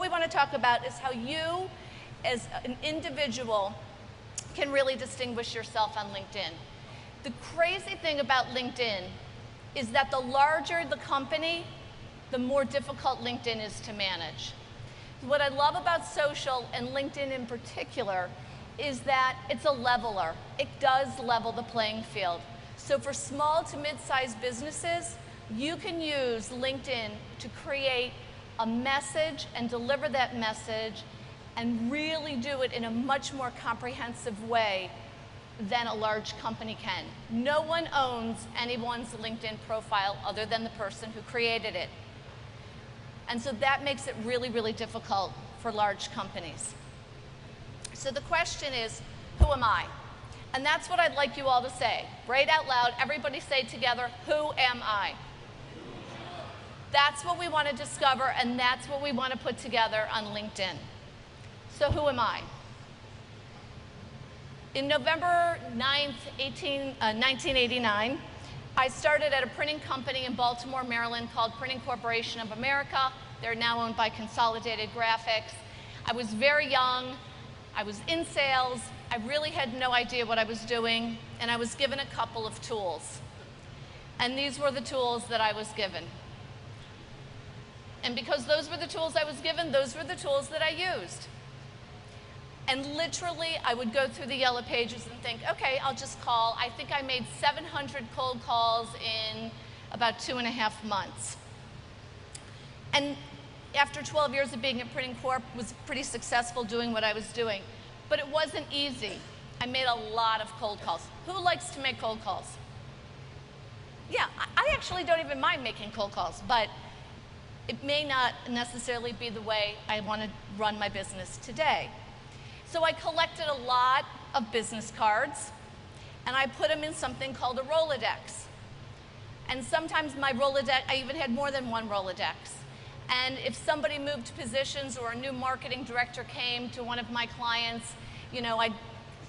we want to talk about is how you, as an individual, can really distinguish yourself on LinkedIn. The crazy thing about LinkedIn is that the larger the company, the more difficult LinkedIn is to manage. What I love about social, and LinkedIn in particular, is that it's a leveler. It does level the playing field. So for small to mid-sized businesses, you can use LinkedIn to create a message and deliver that message and really do it in a much more comprehensive way than a large company can. No one owns anyone's LinkedIn profile other than the person who created it. And so that makes it really, really difficult for large companies. So the question is, who am I? And that's what I'd like you all to say. Right out loud, everybody say together, who am I? That's what we want to discover, and that's what we want to put together on LinkedIn. So who am I? In November 9th, 1989, I started at a printing company in Baltimore, Maryland called Printing Corporation of America. They're now owned by Consolidated Graphics. I was very young. I was in sales. I really had no idea what I was doing, and I was given a couple of tools. And these were the tools that I was given. And because those were the tools I was given, those were the tools that I used. And literally, I would go through the yellow pages and think, okay, I'll just call. I think I made 700 cold calls in about 2.5 months. And after 12 years of being at Printing Corp, was pretty successful doing what I was doing. But it wasn't easy. I made a lot of cold calls. Who likes to make cold calls? Yeah, I actually don't even mind making cold calls, but it may not necessarily be the way I want to run my business today. So I collected a lot of business cards, and I put them in something called a Rolodex. And sometimes my Rolodex, I even had more than one Rolodex. And if somebody moved positions or a new marketing director came to one of my clients, you know, I'd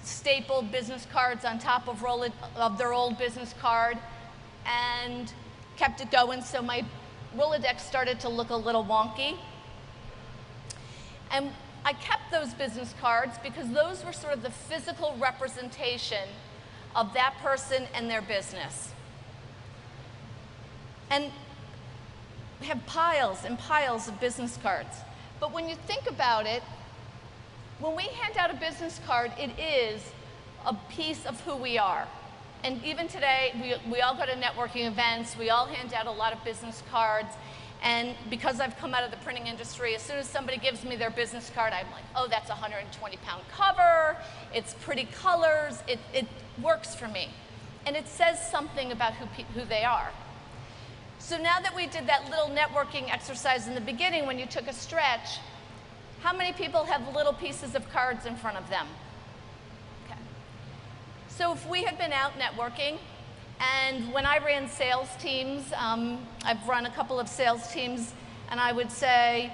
staple business cards on top of their old business card and kept it going. So my Rolodex started to look a little wonky. And I kept those business cards because those were sort of the physical representation of that person and their business. And we have piles and piles of business cards. But when you think about it, when we hand out a business card, it is a piece of who we are. And even today, we all go to networking events, we all hand out a lot of business cards. And because I've come out of the printing industry, as soon as somebody gives me their business card, I'm like, oh, that's a 120-pound cover, it's pretty colors, it works for me. And it says something about who they are. So now that we did that little networking exercise in the beginning when you took a stretch, how many people have little pieces of cards in front of them? Okay. So if we had been out networking, and when I ran sales teams, I've run a couple of sales teams, and I would say,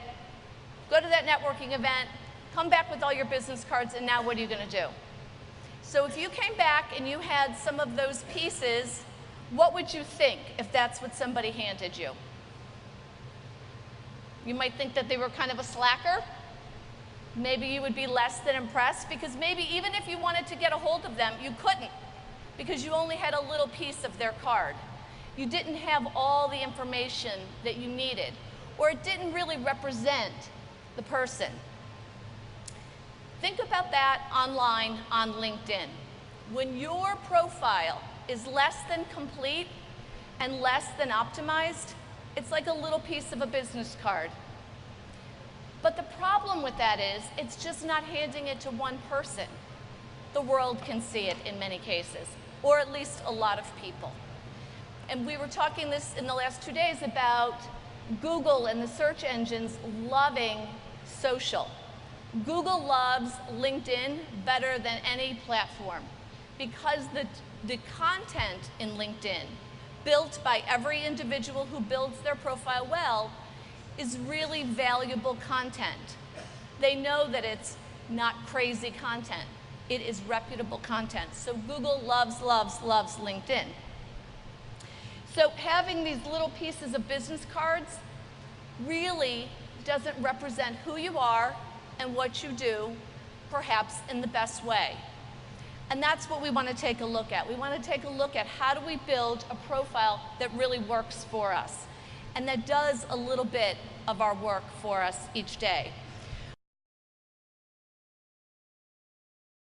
go to that networking event, come back with all your business cards, and now what are you going to do? So if you came back and you had some of those pieces, what would you think if that's what somebody handed you? You might think that they were kind of a slacker. Maybe you would be less than impressed, because maybe even if you wanted to get a hold of them, you couldn't, because you only had a little piece of their card. You didn't have all the information that you needed, or it didn't really represent the person. Think about that online on LinkedIn. When your profile is less than complete and less than optimized, it's like a little piece of a business card. But the problem with that is, it's just not handing it to one person. The world can see it in many cases, or at least a lot of people. And we were talking this in the last 2 days about Google and the search engines loving social. Google loves LinkedIn better than any platform, because the content in LinkedIn, built by every individual who builds their profile well, is really valuable content. They know that it's not crazy content. It is reputable content. So Google loves, loves, loves LinkedIn. So having these little pieces of business cards really doesn't represent who you are and what you do, perhaps in the best way. And that's what we want to take a look at. We want to take a look at how do we build a profile that really works for us and that does a little bit of our work for us each day.